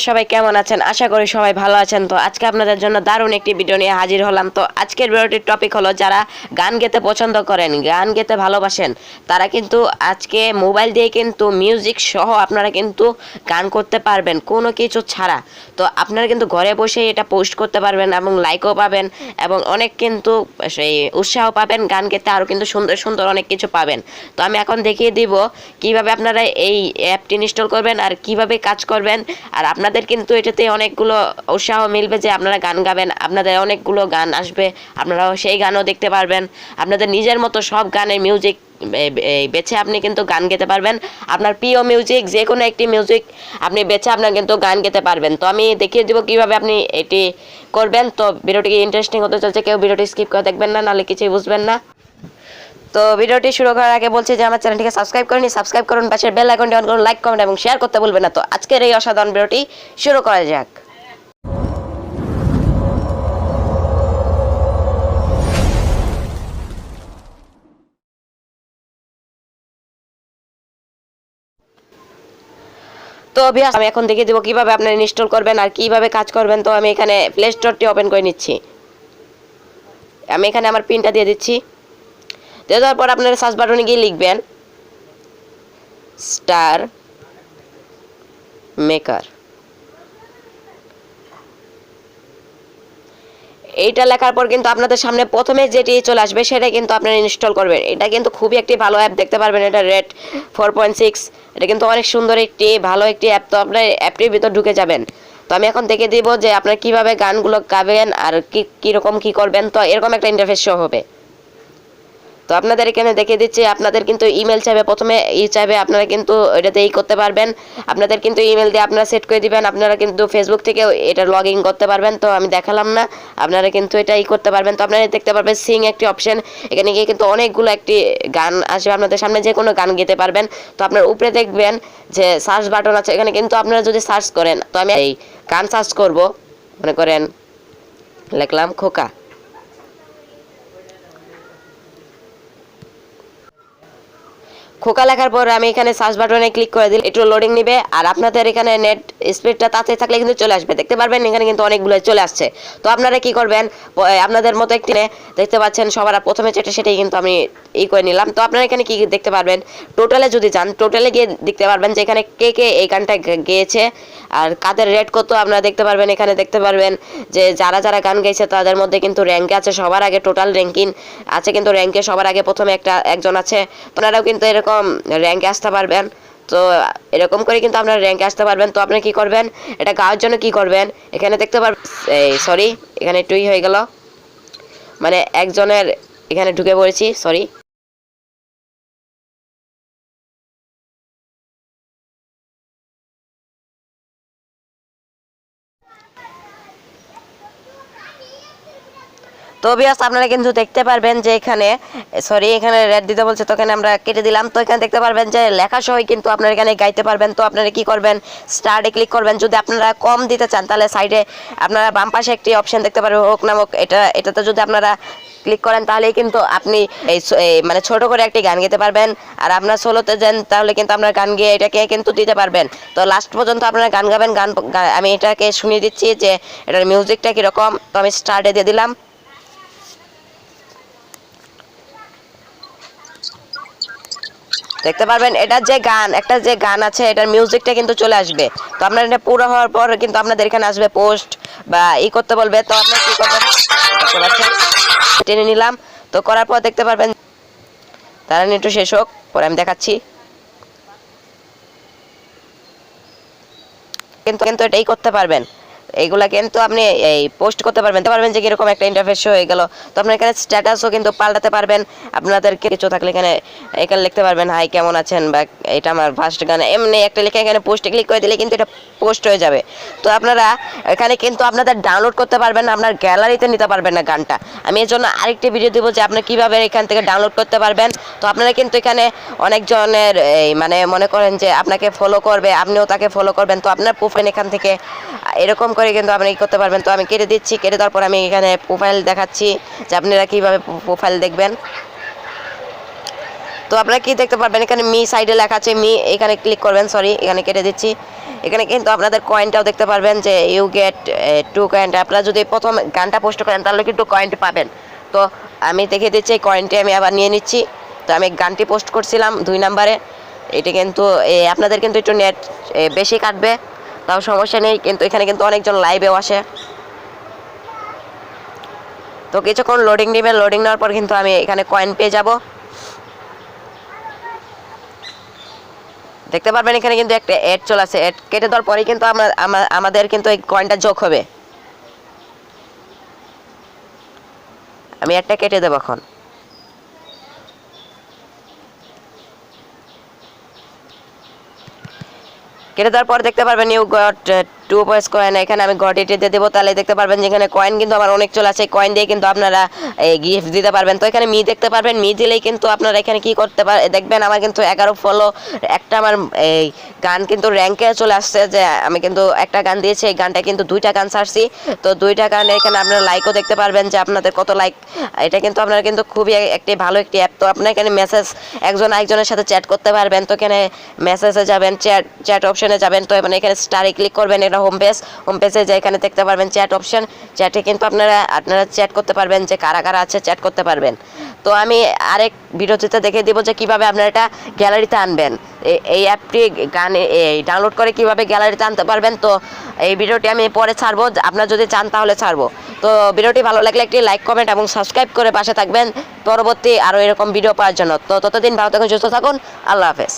সবাই কেমন আছেন? আশা করি সবাই ভালো আছেন। তো আজকে আপনাদের জন্য দারুণ একটি ভিডিও নিয়ে হাজির হলাম। তো আজকের ভিডিওটির টপিক হলো যারা গান গেতে পছন্দ করেন, গান গেতে ভালোবাসেন, তারা কিন্তু আজকে মোবাইল দিয়ে কিন্তু মিউজিক সহ আপনারা কিন্তু গান করতে পারবেন কোনো কিছু ছাড়া। তো আপনারা কিন্তু ঘরে বসে এটা পোস্ট করতে পারবেন এবং লাইকও পাবেন এবং অনেক কিন্তু সেই উৎসাহ পাবেন গান গেতে, আরও কিন্তু সুন্দর সুন্দর অনেক কিছু পাবেন। তো আমি এখন দেখিয়ে দিব কিভাবে আপনারা এই অ্যাপটি ইনস্টল করবেন আর কিভাবে কাজ করবেন। আর আপনাদের কিন্তু এটাতে অনেকগুলো উৎসাহ মিলবে যে আপনারা গান গাবেন, আপনাদের অনেকগুলো গান আসবে, আপনারাও সেই গানও দেখতে পারবেন। আপনাদের নিজের মতো সব গানের মিউজিক বেছে আপনি কিন্তু গান গেতে পারবেন। আপনার প্রিয় মিউজিক যে কোনো একটি মিউজিক আপনি বেছে আপনার কিন্তু গান গেতে পারবেন। তো আমি দেখিয়ে দেবো কীভাবে আপনি এটি করবেন। তো ভিডিওটি ইন্টারেস্টিং হতে চলছে, কেউ ভিডিওটি স্কিপ করে দেখবেন না, নাহলে কিছুই বুঝবেন না। তো ভিডিওটি শুরু করার আগে বলছি যে আমার চ্যানেলটিকে সাবস্ক্রাইব করুন, সাবস্ক্রাইব করুন, পাশের বেল আইকনটি অন করুন, লাইক কমেন্ট এবং শেয়ার করতে ভুলবেন না। তো আজকের এই অসাধারণ ভিডিওটি শুরু করা যাক। তো অভিয়াস আমি এখন দেখিয়ে দেবো কীভাবে আপনারা ইনস্টল করবেন আর কীভাবে কাজ করবেন। তো আমি এখানে প্লে স্টোরটি ওপেন করে নিচ্ছি। আমি এখানে আমার পিনটা দিয়ে দিচ্ছি। দিয়ে দেওয়ার পর আপনারা সার্চ বাটনে গিয়ে লিখবেন স্টার মেকার। এইটা লেখার পর কিন্তু আপনাদের সামনে প্রথমে যেটি চলে আসবে সেটা কিন্তু আপনারা ইনস্টল করবেন। এটা কিন্তু খুবই একটি ভালো অ্যাপ, দেখতে পারবেন এটা রেড 4.6। এটা কিন্তু অনেক সুন্দর একটি ভালো একটি অ্যাপ। তো আপনার অ্যাপটির ভিতর ঢুকে যাবেন। তো আমি এখন দেখে দিব যে আপনারা কীভাবে গানগুলো গাবেন আর কীরকম কী করবেন। তো এরকম একটা ইন্টারফেস শো হবে। তো আপনাদের এখানে দেখিয়ে দিচ্ছি, আপনাদের কিন্তু ইমেল চাইবে, প্রথমে চাইবে আপনারা কিন্তু এটাতে করতে পারবেন। আপনাদের কিন্তু ইমেল দিয়ে আপনারা সেট করে দিবেন। আপনারা কিন্তু ফেসবুক থেকে এটা লগ ইন করতে পারবেন। তো আমি দেখালাম না, আপনারা কিন্তু এটা করতে পারবেন। তো আপনারা দেখতে পারবেন সিং একটি অপশন, এখানে গিয়ে কিন্তু অনেকগুলো একটি গান আসবে আপনাদের সামনে, যে কোনো গান গেতে পারবেন। তো আপনার উপরে দেখবেন যে সার্চ বাটন আছে, এখানে কিন্তু আপনারা যদি সার্চ করেন, তো আমি এই গান সার্চ করব, মনে করেন লিখলাম খোকা। খোকা লেখার পর আমি এখানে সার্চ বাটনে ক্লিক করে দিলে একটু লোডিং নেবে। আর আপনাদের এখানে নেট স্পিডটা তাতে থাকলে কিন্তু চলে আসবে, দেখতে পারবেন এখানে কিন্তু অনেকগুলো চলে আসছে। তো আপনারা কি করবেন, আপনাদের মতো একটি দেখতে পাচ্ছেন সবার প্রথমে যেটা সেটাই কিন্তু আমি করে নিলাম। তো আপনারা এখানে কি দেখতে পারবেন, টোটালে যদি যান, টোটালে গিয়ে দেখতে পারবেন যে এখানে কে কে এই গানটা গেয়েছে আর কাদের রেট কত আপনারা দেখতে পারবেন। এখানে দেখতে পারবেন যে যারা যারা গান গাইছে তাদের মধ্যে কিন্তু র্যাঙ্কে আছে সবার আগে, টোটাল র্যাঙ্কিং আছে কিন্তু র্যাঙ্কে সবার আগে প্রথমে একজন আছে। আপনারাও কিন্তু এরকম র্যাঙ্কে আসতে পারবেন। তো এরকম করে কিন্তু আপনারা র্যাঙ্কে আসতে পারবেন। তো আপনি কি করবেন, এটা গাওয়ার জন্য কি করবেন, এখানে দেখতে পারবেন সরি এখানে একটুই হয়ে গেল, মানে একজনের এখানে ঢুকে পড়েছি, সরি। তো অবভিয়াস আপনারা কিন্তু দেখতে পারবেন যে এখানে সরি এখানে রেড দিতে বলছে, তো এখানে আমরা কেটে দিলাম। তো এখানে দেখতে পারবেন যে লেখা সহ কিন্তু আপনারা এখানে গাইতে পারবেন। তো আপনারা কি করবেন, স্টার্টে ক্লিক করবেন। যদি আপনারা কম দিতে চান তাহলে সাইডে আপনারা বাম পাশে একটি অপশন দেখতে পারবেন হোক নামক, এটাতে যদি আপনারা ক্লিক করেন তাহলেই কিন্তু আপনি এই মানে ছোট করে একটি গান গেতে পারবেন। আর আপনার সোলোতে যান তাহলে কিন্তু আপনার গান গিয়ে এটাকে কিন্তু দিতে পারবেন। তো লাস্ট পর্যন্ত আপনারা গান গাবেন। আমি এটাকে শুনিয়ে দিচ্ছি যে এটার মিউজিকটা কীরকম। তো আমি স্টার্টে দিয়ে দিলাম। দেখতে পারবেন এটা যে গান, একটা যে গান আছে এটার মিউজিকটা কিন্তু চলে আসবে। তো আপনার এটা পুরো হওয়ার পর কিন্তু আপনাদের এখানে আসবে পোস্ট বা করতে বলবে। তো আপনার কি করবেন, দেখতে পাচ্ছেন টেনে নিলাম। তো করার পর দেখতে পারবেন তারা একটু শেষ হোক, পরে আমি দেখাচ্ছি। কিন্তু কিন্তু এটাই করতে পারবেন, এইগুলা কিন্তু আপনি এই পোস্ট করতে পারবেন যে কিরকম একটা ইন্টারফেস হয়ে গেল। তো আপনার এখানে স্ট্যাটাসও কিন্তু পাল্টাতে পারবেন। আপনাদের কিছু থাকলে এখানে লিখতে পারবেন হাই কেমন আছেন, বা এটা আমার ফার্স্ট গান, এমনি একটা লিখে এখানে পোস্টে ক্লিক করে দিলে কিন্তু এটা পোস্ট হয়ে যাবে। তো আপনারা এখানে কিন্তু আপনাদের ডাউনলোড করতে পারবেন, আপনার গ্যালারিতে নিতে পারবেন না গানটা। আমি এর জন্য আরেকটি ভিডিও দেবো যে আপনি কীভাবে এখান থেকে ডাউনলোড করতে পারবেন। তো আপনারা কিন্তু এখানে অনেকজনের মানে মনে করেন যে আপনাকে ফলো করবে, আপনিও তাকে ফলো করবেন। তো আপনার প্রোফাইল এখান থেকে এরকম করে কিন্তু আপনি করতে পারবেন। তো আমি কেটে দিচ্ছি, কেটে দেওয়ার পর আমি এখানে প্রোফাইল দেখাচ্ছি যে আপনারা কীভাবে প্রোফাইল দেখবেন। তো আপনারা কি দেখতে পারবেন এখানে মি সাইডে লেখা আছে মি, এখানে ক্লিক করবেন, সরি এখানে কেটে দিচ্ছি। এখানে কিন্তু আপনাদের কয়েনটাও দেখতে পারবেন যে ইউ গেট 2 কয়েন। আপনারা যদি প্রথম গানটা পোস্ট করেন তাহলে কিন্তু কয়েনটি পাবেন। তো আমি দেখে দিচ্ছি এই কয়েনটি আমি আবার নিয়ে নিচ্ছি। তো আমি গানটি পোস্ট করছিলাম 2 নম্বরে। এটা কিন্তু আপনাদের কিন্তু একটু নেট বেশি কাটবে, তাও সমস্যা নেই, কিন্তু এখানে কিন্তু অনেকজন লাইভেও আসে। তো কিছুক্ষণ লোডিং নেবে, লোডিং নেওয়ার পর কিন্তু আমি এখানে কয়েন পেয়ে যাব। দেখতে পারবেন এখানে কিন্তু একটা অ্যাড চলে আসে, অ্যাড কেটে দেওয়ার পরেই কিন্তু আমাদের কিন্তু এই কয়েনটা যোগ হবে। আমি অ্যাডটা কেটে দেবো এখন। কেটে দেওয়ার পর দেখতে পারবেন ইউ গট 2 পয়েন্টস কয়েন। এখানে আমি গট ইট দিয়ে দেবো, তাহলে দেখতে পারবেন যেখানে কয়েন কিন্তু আমার অনেক চলে আসে। কয়েন দিয়ে কিন্তু আপনারা গিফট দিতে পারবেন। তো এখানে মি দেখতে পারবেন, মি দিলেই কিন্তু আপনারা এখানে কি করতে দেখবেন আমার কিন্তু 11 ফলো, একটা আমার এই গান কিন্তু র্যাঙ্কে চলে আসছে, যে আমি কিন্তু একটা গান দিয়েছি, এই গানটা কিন্তু 2টা গান ছাড়ছি। তো 2টা গান এখানে আপনারা লাইকও দেখতে পারবেন যে আপনাদের কত লাইক। এটা কিন্তু আপনারা কিন্তু খুবই একটি ভালো একটি অ্যাপ। তো আপনারা এখানে মেসেজ একজন আরেকজনের সাথে চ্যাট করতে পারবেন। তো এখানে মেসেজে যাবেন, চ্যাট অপশনে যাবেন। তো এখানে স্টারে ক্লিক করবেন, এটা হোম পেজে যে এখানে দেখতে পারবেন চ্যাট অপশন। চ্যাটে কিন্তু আপনারা চ্যাট করতে পারবেন, যে কারা কারা আছে চ্যাট করতে পারবেন। তো আমি আরেক ভিডিওতে দেখে দিব যে কিভাবে আপনারা এটা গ্যালারিতে আনবেন, এই অ্যাপটি গানে ডাউনলোড করে কিভাবে গ্যালারিতে আনতে পারবেন। তো এই ভিডিওটি আমি পরে ছাড়বো, আপনারা যদি চান তাহলে ছাড়বো। তো ভিডিওটি ভালো লাগলে একটি লাইক, কমেন্ট এবং সাবস্ক্রাইব করে পাশে থাকবেন পরবর্তী আরও এরকম ভিডিও পাওয়ার জন্য। তো ততদিন ভালো থাকুন, সুস্থ থাকুন, আল্লাহ হাফেজ।